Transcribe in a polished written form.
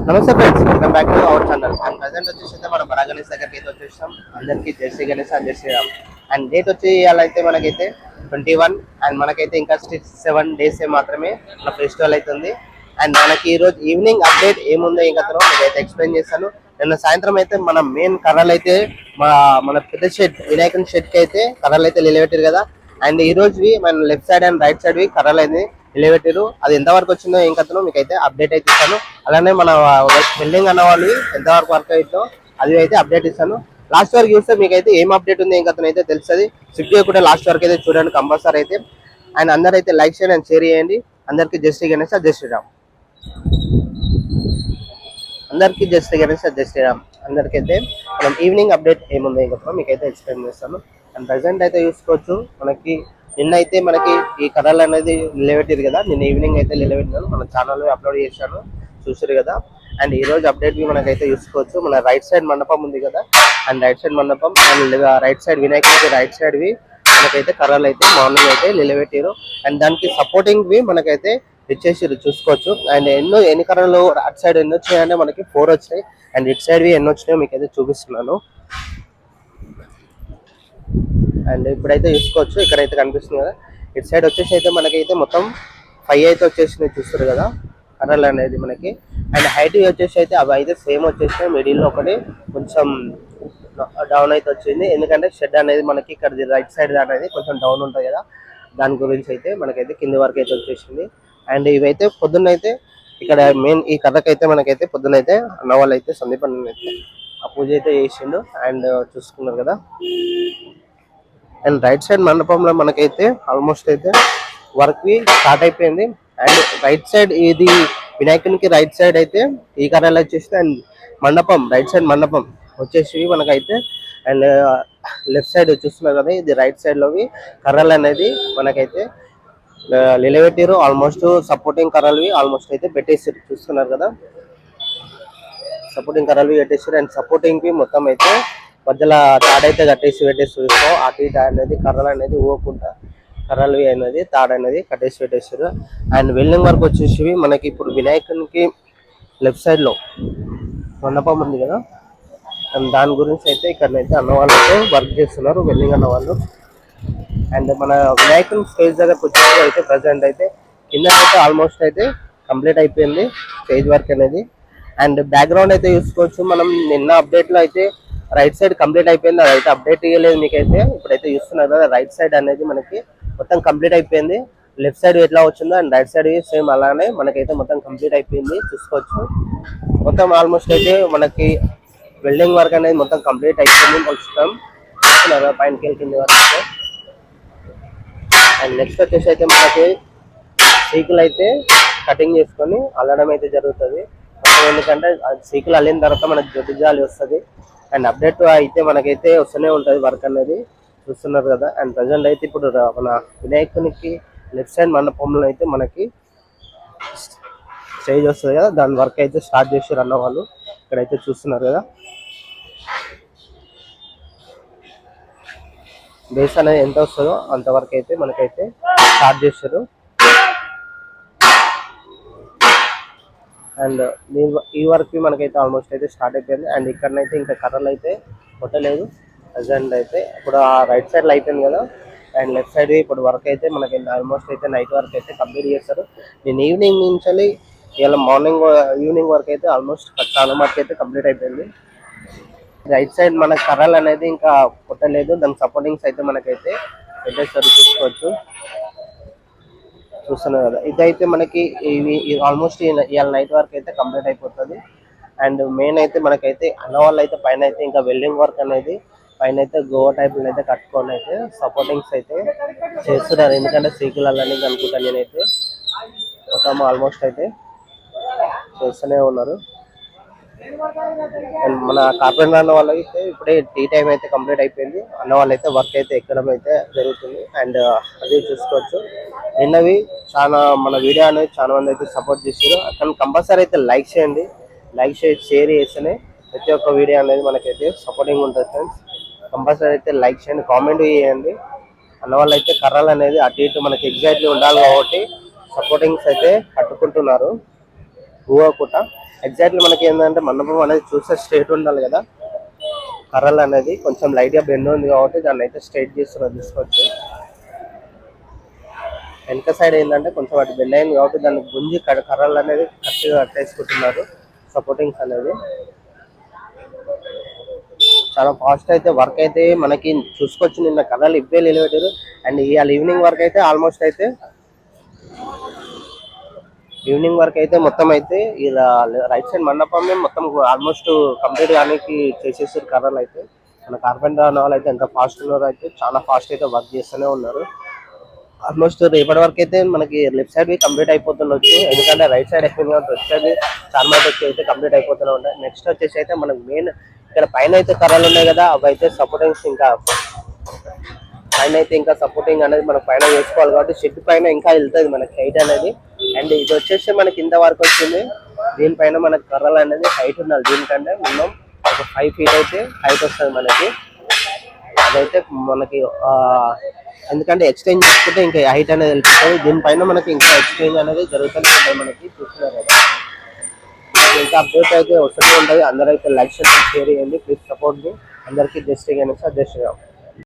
నమస్తే friends, welcome back to our channel. And present వచ్చేసి మనం బడా గణేష్ దగ్గరికి అయితే వచ్చేసాం. అందరికి జై శ్రీ గణేష్ అండ్ జై శ్రీరామ్. అండ్ డేట్ వచ్చి ఇవాళ అయితే మనకైతే 21 అండ్ మనకైతే ఇంకా 7 days మాత్రమే మన ఫెస్టివల్ అవుతుంది. అండ్ మనకి ఈ రోజు ఈవినింగ్ అప్డేట్ ఏముందో ఇంకా మీకైతే ఎక్స్ప్లెయిన్ చేస్తాను. నిన్న సాయంత్రం అయితే మన మెయిన్ కర్రలు అయితే మన పెద్ద షెడ్ వినాయకుని షెడ్ కి అయితే కర్రలు అయితే నిలబెట్టారు కదా. అండ్ ఈ రోజువి మన left side and right side వి కర్రలు అయితే నిలబెట్టారు. అది ఎంతవరకు వచ్చిందో ఏం కథనో మీకైతే అప్డేట్ అయితే ఇస్తాను. అలానే మన బిల్డింగ్ అన్న వాళ్ళు ఎంతవరకు వర్క్ అవుతుందో అది అయితే అప్డేట్ ఇస్తాను. లాస్ట్ వరకు చూస్తే మీకైతే ఏం అప్డేట్ ఉంది ఏం కథనో అయితే తెలుస్తుంది. స్విఫ్ట్ కూడా లాస్ట్ వరకు అయితే చూడండి కంపల్సరీ అయితే. అండ్ అందరైతే లైక్ చేయండి అండ్ షేర్ చేయండి. అందరికీ జై శ్రీ గణేష్ జై శ్రీరామ్. అందరికీ జై శ్రీ గణేష్ జై శ్రీరామ్. అందరికైతే మనం ఈవినింగ్ అప్డేట్ ఏముందో ఏం కథనో మీకైతే ఎక్స్ప్లెయిన్ చేస్తాను. అండ్ ప్రజెంట్ అయితే చూసుకోవచ్చు మనకి నిన్న అయితే మనకి ఈ కర్రలు అనేది నిలబెట్టారు కదా. నిన్న ఈవినింగ్ అయితే నిలబెట్టినాను, మన ఛానల్లో అప్లోడ్ చేశాను, చూసారు కదా. అండ్ ఈ రోజు అప్డేట్ మనకైతే చూసుకోవచ్చు. మన రైట్ సైడ్ మండపం ఉంది కదా, అండ్ రైట్ సైడ్ మండపం అండ్ రైట్ సైడ్ వినాయకుడికి రైట్ సైడ్ వి మనకైతే కర్రలు అయితే మార్నింగ్ అయితే నిలబెట్టారు. అండ్ దానికి సపోర్టింగ్ వి మనకైతే ఇచ్చేసారు చూసుకోవచ్చు. అండ్ ఎన్ని కర్రలు అటు సైడ్ ఎన్ని వచ్చినాయంటే మనకి 4 వచ్చినాయి. అండ్ ఇటు సైడ్ వి ఎన్ని వచ్చినాయో మీకైతే చూపిస్తున్నాను. అండ్ ఇప్పుడైతే చూసుకోవచ్చు, ఇక్కడైతే కనిపిస్తుంది కదా. ఇటు సైడ్ వచ్చేసి అయితే మనకైతే మొత్తం 5 అయితే వచ్చేసినాయి చూస్తారు కదా కర్రలు అనేది మనకి. అండ్ హైట్ వచ్చేసి అయితే అవి అయితే సేమ్ వచ్చేసినాయి. మిడిల్లో ఒకటి కొంచెం డౌన్ అయితే వచ్చింది, ఎందుకంటే షెడ్ అనేది మనకి ఇక్కడ రైట్ సైడ్ అనేది కొంచెం డౌన్ ఉంటుంది కదా, దాని గురించి అయితే మనకైతే కింది వరకు అయితే వచ్చేసింది. అండ్ ఇవైతే పొద్దున్నైతే ఇక్కడ మెయిన్ ఈ కర్రకైతే మనకైతే పొద్దునైతే అన్న వాళ్ళు అయితే సందీప్ అన్న అయితే ఆ పూజ అయితే చేసిండు. అండ్ చూసుకున్నారు కదా. అండ్ రైట్ సైడ్ మండపంలో మనకైతే ఆల్మోస్ట్ అయితే వర్క్ వి స్టార్ట్ అయిపోయింది. అండ్ రైట్ సైడ్ ఇది వినాయకునికి రైట్ సైడ్ అయితే ఈ కర్రలు వచ్చేసి అండ్ మండపం రైట్ సైడ్ మండపం వచ్చేసి మనకైతే అండ్ లెఫ్ట్ సైడ్ చూస్తున్నారు కదా, ఇది రైట్ సైడ్ లోవి కర్రలు అనేది మనకైతే నిలబెట్టారు. ఆల్మోస్ట్ సపోర్టింగ్ కర్రలు ఆల్మోస్ట్ అయితే పెట్టేసారు చూస్తున్నారు కదా. సపోర్టింగ్ కర్రలు పెట్టేసారు. అండ్ సపోర్టింగ్ కి మొత్తం అయితే మధ్యలో తాడైతే పెట్టేసి చూసుకో అటు ఇటు అనేది కర్రలు అనేది ఊవకుండా కర్రలు అనేది తాడు అనేది కట్టేసి పెట్టేసారు. అండ్ వెల్డింగ్ వర్క్ వచ్చేసి మనకి ఇప్పుడు వినాయకునికి లెఫ్ట్ సైడ్ లో మండపం ఉంది కదా, అండ్ దాని గురించి అయితే ఇక్కడనైతే అన్నవాళ్ళు అయితే వర్క్ చేస్తున్నారు వెల్డింగ్ అన్న వాళ్ళు. అండ్ మన వినాయకుని స్టేజ్ దగ్గరకు వచ్చేసి అయితే ప్రజెంట్ అయితే కింద అయితే ఆల్మోస్ట్ అయితే కంప్లీట్ అయిపోయింది స్టేజ్ వర్క్ అనేది. అండ్ బ్యాక్గ్రౌండ్ అయితే చూసుకోవచ్చు, మనం నిన్న అప్డేట్ లో అయితే రైట్ సైడ్ కంప్లీట్ అయిపోయింది, అదైతే అప్డేట్ ఇవ్వలేదు మీకైతే. ఇప్పుడైతే చూస్తున్నారు కదా రైట్ సైడ్ అనేది మనకి మొత్తం కంప్లీట్ అయిపోయింది. లెఫ్ట్ సైడ్ ఎట్లా వచ్చిందో అండ్ రైట్ సైడ్ సేమ్ అలానే మనకైతే మొత్తం కంప్లీట్ అయిపోయింది చూసుకోవచ్చు. మొత్తం ఆల్మోస్ట్ అయితే మనకి వెల్డింగ్ వర్క్ అనేది మొత్తం కంప్లీట్ అయిపోయింది మొత్తం చూస్తున్నారు పైన కింది వరకు. అండ్ నెక్స్ట్ వచ్చేసి అయితే మనకి సీకులు అయితే కటింగ్ చేసుకొని అల్లడం అయితే జరుగుతుంది. ఎందుకంటే సీకులు అల్లిన తర్వాత మనకి జొడ్డు జాలి వస్తుంది. అండ్ అప్డేట్ అయితే మనకైతే వస్తూనే ఉంటుంది వర్క్ అనేది చూస్తున్నారు కదా. అండ్ ప్రజెంట్ అయితే ఇప్పుడు మన వినాయకునికి లెఫ్ట్ సైడ్ మండపంలో అయితే మనకి స్టేజ్ వస్తుంది కదా, దాని వర్క్ అయితే స్టార్ట్ చేసారు అన్న వాళ్ళు. ఇక్కడైతే చూస్తున్నారు కదా బేస్ అనేది ఎంత వస్తుందో అంతవరకు అయితే మనకైతే స్టార్ట్ చేశారు. అండ్ ఈ వర్క్ మనకైతే ఆల్మోస్ట్ అయితే స్టార్ట్ అయిపోయింది. అండ్ ఇక్కడనైతే ఇంకా కర్రలు అయితే కొట్టలేదు ప్రజెంట్ అయితే. ఇప్పుడు ఆ రైట్ సైడ్ లో అయిపోయింది కదా, అండ్ లెఫ్ట్ సైడ్ ఇప్పుడు వర్క్ అయితే మనకి ఆల్మోస్ట్ అయితే నైట్ వర్క్ అయితే కంప్లీట్ చేస్తారు. నేను ఈవినింగ్ నుంచి ఇలా మార్నింగ్ ఈవినింగ్ వర్క్ అయితే ఆల్మోస్ట్ చాలా మటుకు అయితే కంప్లీట్ అయిపోయింది. రైట్ సైడ్ మన కర్రలు అనేది ఇంకా కొట్టలేదు, దాని సపోర్టింగ్స్ అయితే మనకైతే పెట్టేస్తారు చూసుకోవచ్చు. చూస్తున్నారు కదా, ఇదైతే మనకి ఆల్మోస్ట్ ఇవాళ నైట్ వర్క్ అయితే కంప్లీట్ అయిపోతుంది. అండ్ మెయిన్ అయితే మనకైతే అన్న వాళ్ళు అయితే పైన అయితే ఇంకా వెల్డింగ్ వర్క్ అనేది పైన అయితే గోవా టైప్ అయితే కట్టుకొని అయితే సపోర్టింగ్స్ అయితే చేస్తున్నారు. ఎందుకంటే సీకులని అనుకుంటాను నేనైతే మొత్తం ఆల్మోస్ట్ అయితే చేస్తూనే ఉన్నారు. అండ్ మన కార్పెంటర్ అన్న వాళ్ళకి ఇప్పుడే టీ టైం అయితే కంప్లీట్ అయిపోయింది. అన్న వాళ్ళు అయితే వర్క్ అయితే ఎక్కడం అయితే జరుగుతుంది. అండ్ అది చూసుకోవచ్చు. నిన్నవి చాలా మన వీడియో అనేది చాలా మంది అయితే సపోర్ట్ చేశారు. కానీ కంపల్సరీ అయితే లైక్ చేయండి, లైక్ షేర్ చేస్తేనే ప్రతి ఒక్క వీడియో అనేది మనకైతే సపోర్టింగ్ ఉంటుంది ఫ్రెండ్స్. కంపల్సరీ అయితే లైక్ చేయండి, కామెంట్ చేయండి. అన్న వాళ్ళు అయితే కర్రలు అనేది అటు ఇటు మనకి ఎగ్జాక్ట్లీ ఉండాలి కాబట్టి సపోర్టింగ్స్ అయితే కట్టుకుంటున్నారు ఊహకుట. ఎగ్జాక్ట్లీ మనకి ఏంటంటే మండపం అనేది చూస్తే స్ట్రైట్ ఉండాలి కదా, కర్రలు అనేది కొంచెం లైట్ గా బెండ్ ఉంది కాబట్టి దాన్ని అయితే స్ట్రైట్ చేస్తున్నారు తీసుకొచ్చి. వెనక సైడ్ ఏంటంటే కొంచెం అటు బెండ్ అయింది కాబట్టి దాన్ని గుంజి కర్రలు అనేది కరెక్ట్గా కట్టేసుకుంటున్నారు సపోర్టింగ్స్ అనేది. చాలా ఫాస్ట్ అయితే వర్క్ అయితే మనకి చూసుకోవచ్చు. నిన్న కర్రలు ఇవ్వే నిలబెట్టారు అండ్ ఇవాళ ఈవినింగ్ వరకు అయితే మొత్తం అయితే ఇలా రైట్ సైడ్ మండపం మొత్తం ఆల్మోస్ట్ కంప్లీట్ గానికి చేసేసారు కర్రలు అయితే. మన కార్పెంటర్ అన్న వాళ్ళు అయితే ఎంత ఫాస్ట్ ఉన్నారో అయితే చాలా ఫాస్ట్ అయితే వర్క్ చేస్తూనే ఉన్నారు. ఆల్మోస్ట్ రేపటి వరకు అయితే మనకి లెఫ్ట్ సైడ్ కంప్లీట్ అయిపోతుండొచ్చు, ఎందుకంటే రైట్ సైడ్ ఎక్కువ లెఫ్ట్ సైడ్ చాలా మంది వచ్చి అయితే కంప్లీట్ అయిపోతూనే ఉంటాయి. నెక్స్ట్ వచ్చేసి అయితే మనకి మెయిన్ ఇక్కడ పైన అయితే కర్రలు ఉన్నాయి కదా, అవి అయితే సపోర్టింగ్స్ ఇంకా సపోర్టింగ్ అనేది మనం పైన వేసుకోవాలి కాబట్టి షెడ్ పైన ఇంకా వెళ్తుంది మనకి హైట్ అనేది. అండ్ ఇది వచ్చేసి మనకి ఇంత వరకు వచ్చింది. దీనిపైన మనకి కర్రలు అనేది హైట్ ఉండాలి, దీనికంటే మినిమం ఒక 5 feet అయితే హైట్ వస్తుంది మనకి. అదైతే మనకి ఎందుకంటే ఎక్స్చేంజ్ చేసుకుంటే ఇంకా హైట్ అనేది వెళ్ళిపోతుంది. దీనిపైన మనకి ఇంకా ఎక్స్చేంజ్ అనేది జరుగుతూనే ఉంటుంది మనకి, చూస్తున్నారు కదా. ఇంకా అప్డేట్ అయితే వస్తూనే ఉంటుంది. అందరైతే లైక్ షేర్ చేయండి, ప్లీజ్ సపోర్ట్ మీ. అందరికీ జస్ట్ శ్రీరామ్.